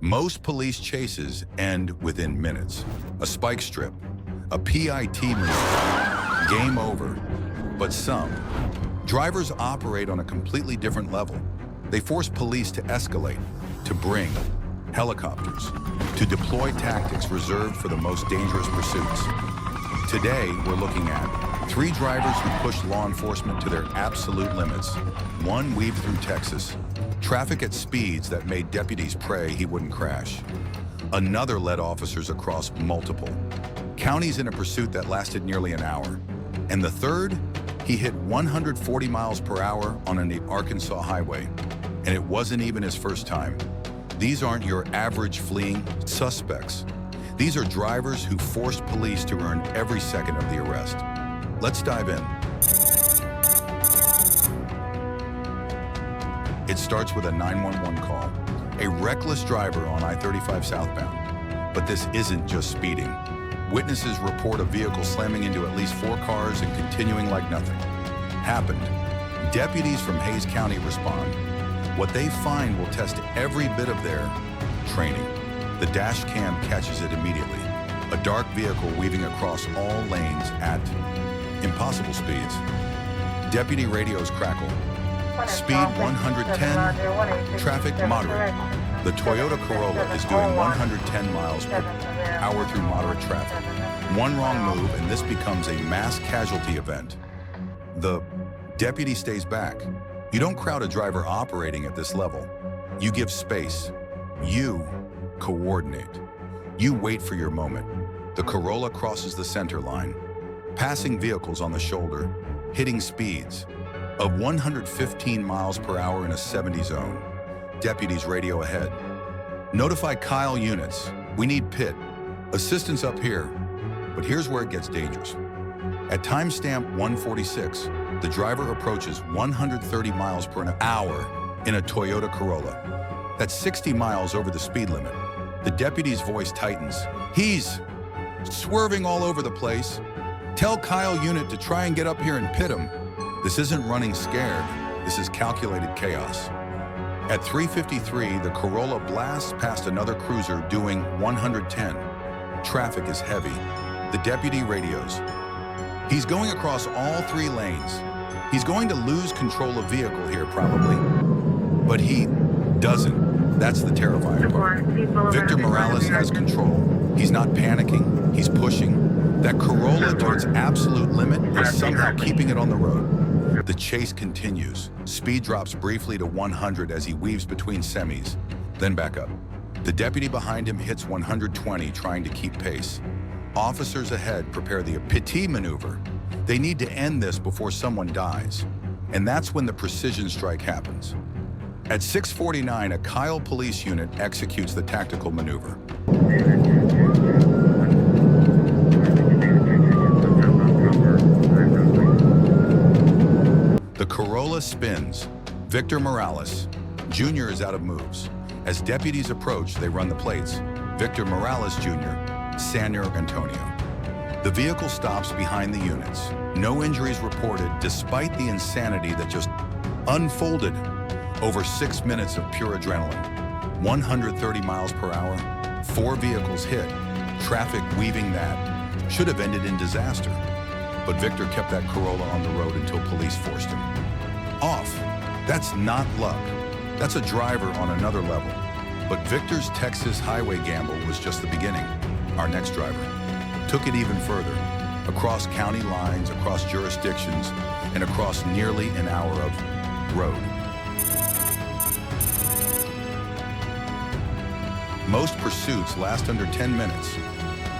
Most police chases end within minutes. A spike strip, a PIT move, game over. But some drivers operate on a completely different level. They force police to escalate, to bring helicopters, to deploy tactics reserved for the most dangerous pursuits. Today, we're looking at 3 drivers who pushed law enforcement to their absolute limits. One weaved through Texas, traffic at speeds that made deputies pray he wouldn't crash. Another led officers across multiple counties in a pursuit that lasted nearly an hour. And the third, he hit 140 miles per hour on an Arkansas highway. And it wasn't even his first time. These aren't your average fleeing suspects. These are drivers who forced police to earn every second of the arrest. Let's dive in. It starts with a 911 call, a reckless driver on I-35 southbound. But this isn't just speeding. Witnesses report a vehicle slamming into at least 4 cars and continuing like nothing happened. Deputies from Hays County respond. What they find will test every bit of their training. The dash cam catches it immediately. A dark vehicle weaving across all lanes at impossible speeds. Deputy radios crackle. Speed 110, traffic moderate. The Toyota Corolla is doing 110 miles per hour through moderate traffic. One wrong move and this becomes a mass casualty event. The deputy stays back. You don't crowd a driver operating at this level. You give space. You coordinate. You wait for your moment. The Corolla crosses the center line, passing vehicles on the shoulder, hitting speeds of 115 miles per hour in a 70 zone. Deputies radio ahead. Notify Kyle units. We need pit. Assistance up here. But here's where it gets dangerous. At timestamp 146, the driver approaches 130 miles per hour in a Toyota Corolla. That's 60 miles over the speed limit. The deputy's voice tightens. He's swerving all over the place. Tell Kyle unit to try and get up here and pit him. This isn't running scared. This is calculated chaos. At 3:53, the Corolla blasts past another cruiser doing 110. Traffic is heavy. The deputy radios. He's going across all 3 lanes. He's going to lose control of vehicle here probably. But he doesn't. That's the terrifying part. Victor Morales has control. He's not panicking. He's pushing. That Corolla to its absolute limit is somehow keeping it on the road. The chase continues. Speed drops briefly to 100 as he weaves between semis, then back up. The deputy behind him hits 120, trying to keep pace. Officers ahead prepare the PT maneuver. They need to end this before someone dies. And that's when the precision strike happens. At 6:49, a Kyle police unit executes the tactical maneuver. The Corolla spins. Victor Morales Jr. is out of moves. As deputies approach, they run the plates. Victor Morales Jr., San Antonio. The vehicle stops behind the units. No injuries reported despite the insanity that just unfolded. Over 6 minutes of pure adrenaline. 130 miles per hour, 4 vehicles hit. Traffic weaving that should have ended in disaster. But Victor kept that Corolla on the road until police forced him off. That's not luck. That's a driver on another level. But Victor's Texas highway gamble was just the beginning. Our next driver took it even further, across county lines, across jurisdictions, and across nearly an hour of road. Most pursuits last under 10 minutes.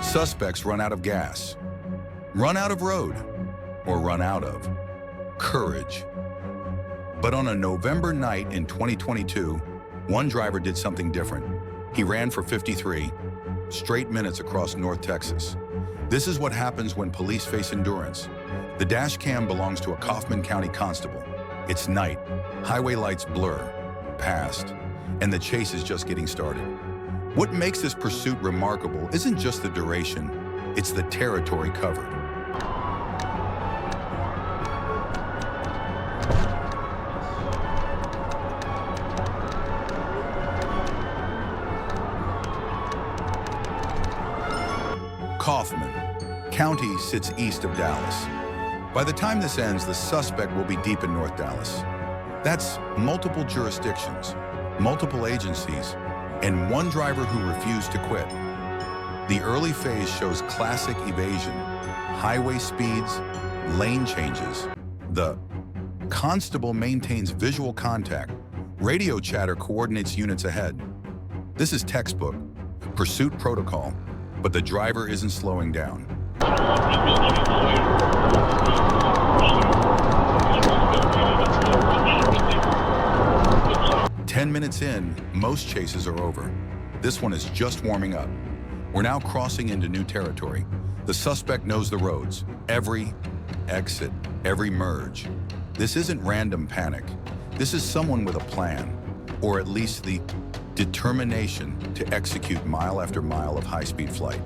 Suspects run out of gas, run out of road, or run out of courage. But on a November night in 2022, one driver did something different. He ran for 53 straight minutes across North Texas. This is what happens when police face endurance. The dash cam belongs to a Kaufman County constable. It's night, highway lights blur, past, and the chase is just getting started. What makes this pursuit remarkable isn't just the duration, it's the territory covered. Kaufman County sits east of Dallas. By the time this ends, the suspect will be deep in North Dallas. That's multiple jurisdictions, multiple agencies, and one driver who refused to quit. The early phase shows classic evasion, highway speeds, lane changes. The constable maintains visual contact. Radio chatter coordinates units ahead. This is textbook, pursuit protocol, but the driver isn't slowing down. 10 minutes in, most chases are over. This one is just warming up. We're now crossing into new territory. The suspect knows the roads, every exit, every merge. This isn't random panic. This is someone with a plan, or at least the determination to execute mile after mile of high-speed flight.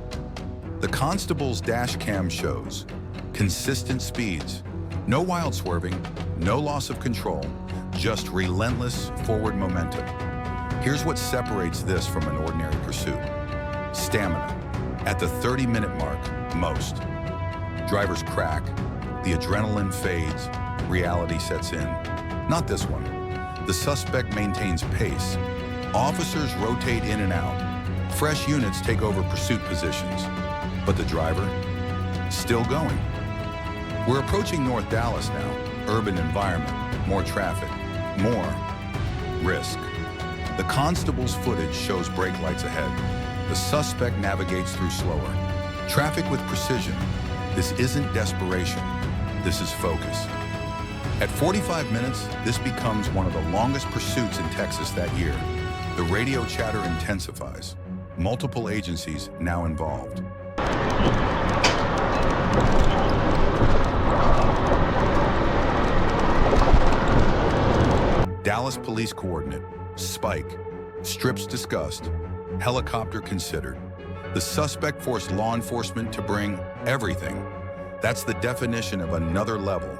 The constable's dash cam shows consistent speeds, no wild swerving, no loss of control, just relentless forward momentum. Here's what separates this from an ordinary pursuit. Stamina. At the 30-minute mark, most. Drivers crack, the adrenaline fades, reality sets in. Not this one. The suspect maintains pace. Officers rotate in and out. Fresh units take over pursuit positions. But the driver, still going. We're approaching North Dallas now. Urban environment, more traffic, more risk. The constable's footage shows brake lights ahead. The suspect navigates through slower. Traffic with precision. This isn't desperation. This is focus. At 45 minutes, this becomes one of the longest pursuits in Texas that year. The radio chatter intensifies. Multiple agencies now involved. Dallas police coordinate, spike, strips discussed, helicopter considered. The suspect forced law enforcement to bring everything. That's the definition of another level.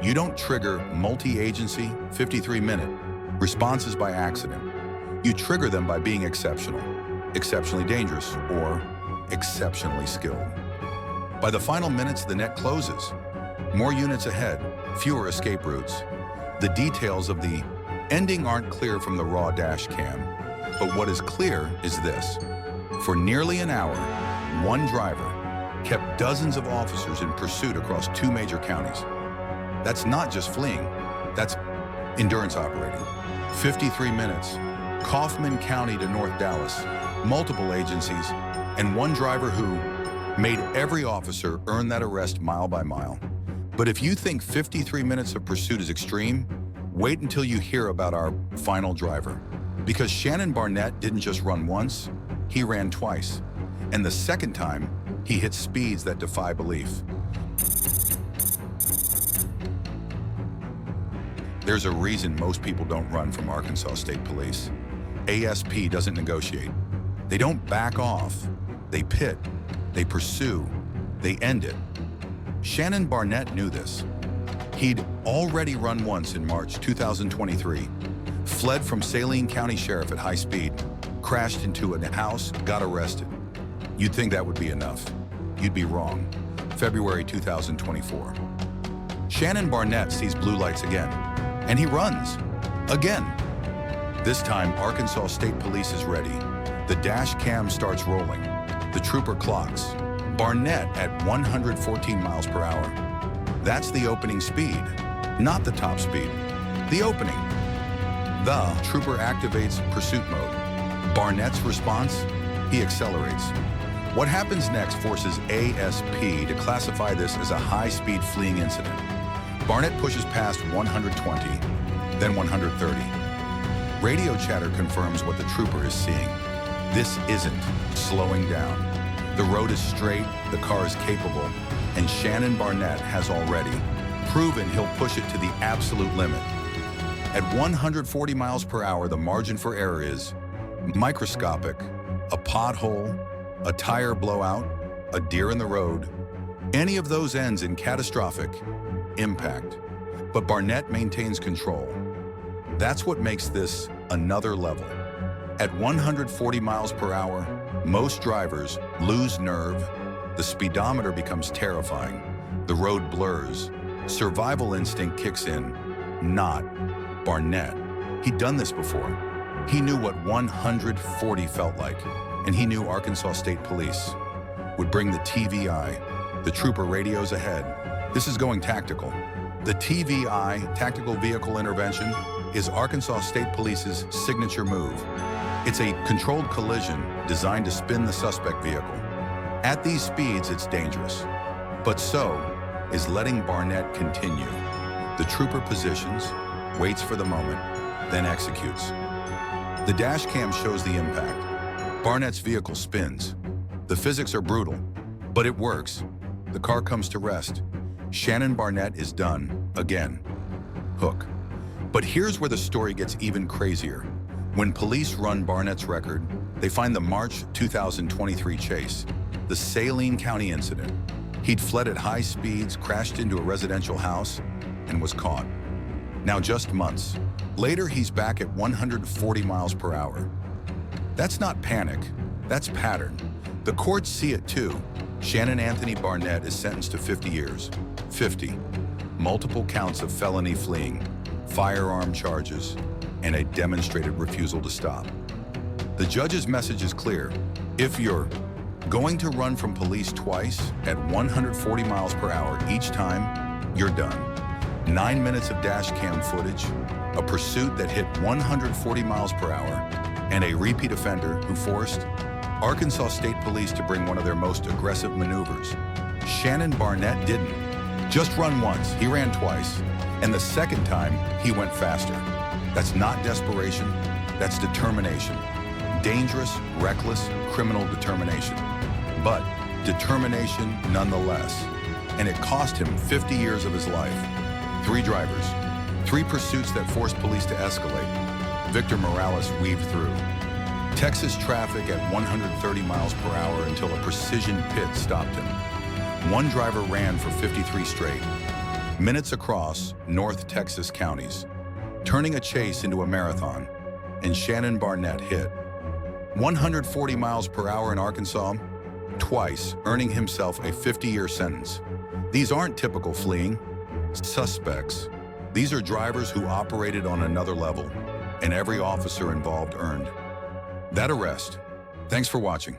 You don't trigger multi-agency, 53-minute responses by accident. You trigger them by being exceptional, exceptionally dangerous, or exceptionally skilled. By the final minutes, the net closes. More units ahead, fewer escape routes. The details of the ending aren't clear from the raw dash cam, but what is clear is this. For nearly an hour, one driver kept dozens of officers in pursuit across two major counties. That's not just fleeing, that's endurance operating. 53 minutes, Kaufman County to North Dallas, multiple agencies, and one driver who made every officer earn that arrest mile by mile. But if you think 53 minutes of pursuit is extreme, wait until you hear about our final driver. Because Shannon Barnett didn't just run once, he ran twice. And the second time, he hit speeds that defy belief. There's a reason most people don't run from Arkansas State Police. ASP doesn't negotiate. They don't back off. They pit. They pursue. They end it. Shannon Barnett knew this. He'd already run once in March 2023, fled from Saline County Sheriff at high speed, crashed into a house, got arrested. You'd think that would be enough. You'd be wrong. February 2024. Shannon Barnett sees blue lights again, and he runs. Again. This time, Arkansas State Police is ready. The dash cam starts rolling. The trooper clocks. Barnett at 114 miles per hour. That's the opening speed, not the top speed. The opening. The trooper activates pursuit mode. Barnett's response, he accelerates. What happens next forces ASP to classify this as a high-speed fleeing incident. Barnett pushes past 120, then 130. Radio chatter confirms what the trooper is seeing. This isn't slowing down. The road is straight, the car is capable, and Shannon Barnett has already proven he'll push it to the absolute limit. At 140 miles per hour, the margin for error is microscopic. A pothole, a tire blowout, a deer in the road. Any of those ends in catastrophic impact. But Barnett maintains control. That's what makes this another level. At 140 miles per hour, most drivers lose nerve, The speedometer becomes terrifying. The road blurs. Survival instinct kicks in. Not Barnett. He'd done this before. He knew what 140 felt like, and he knew Arkansas State Police would bring the TVI, the trooper radios ahead. This is going tactical. The TVI, Tactical Vehicle Intervention, is Arkansas State Police's signature move. It's a controlled collision designed to spin the suspect vehicle. At these speeds, it's dangerous. But so is letting Barnett continue. The trooper positions, waits for the moment, then executes. The dash cam shows the impact. Barnett's vehicle spins. The physics are brutal, but it works. The car comes to rest. Shannon Barnett is done, again. Hook. But here's where the story gets even crazier. When police run Barnett's record, they find the March 2023 chase, the Saline County incident. He'd fled at high speeds, crashed into a residential house, and was caught. Now just months. Later, he's back at 140 miles per hour. That's not panic, that's pattern. The courts see it too. Shannon Anthony Barnett is sentenced to 50 years. 50. Multiple counts of felony fleeing, firearm charges, and a demonstrated refusal to stop. The judge's message is clear. If you're going to run from police twice at 140 miles per hour each time, you're done. 9 minutes of dash cam footage, a pursuit that hit 140 miles per hour, and a repeat offender who forced Arkansas State Police to bring one of their most aggressive maneuvers. Shannon Barnett didn't just run once, he ran twice. And the second time, he went faster. That's not desperation, that's determination. Dangerous, reckless, criminal determination. But determination nonetheless. And it cost him 50 years of his life. 3 drivers, 3 pursuits that forced police to escalate. Victor Morales weaved through. Texas traffic at 130 miles per hour until a precision pit stopped him. 1 driver ran for 53 straight, minutes across North Texas counties, turning a chase into a marathon, and Shannon Barnett hit 140 miles per hour in Arkansas, twice, earning himself a 50-year sentence. These aren't typical fleeing suspects. These are drivers who operated on another level, and every officer involved earned that arrest. Thanks for watching.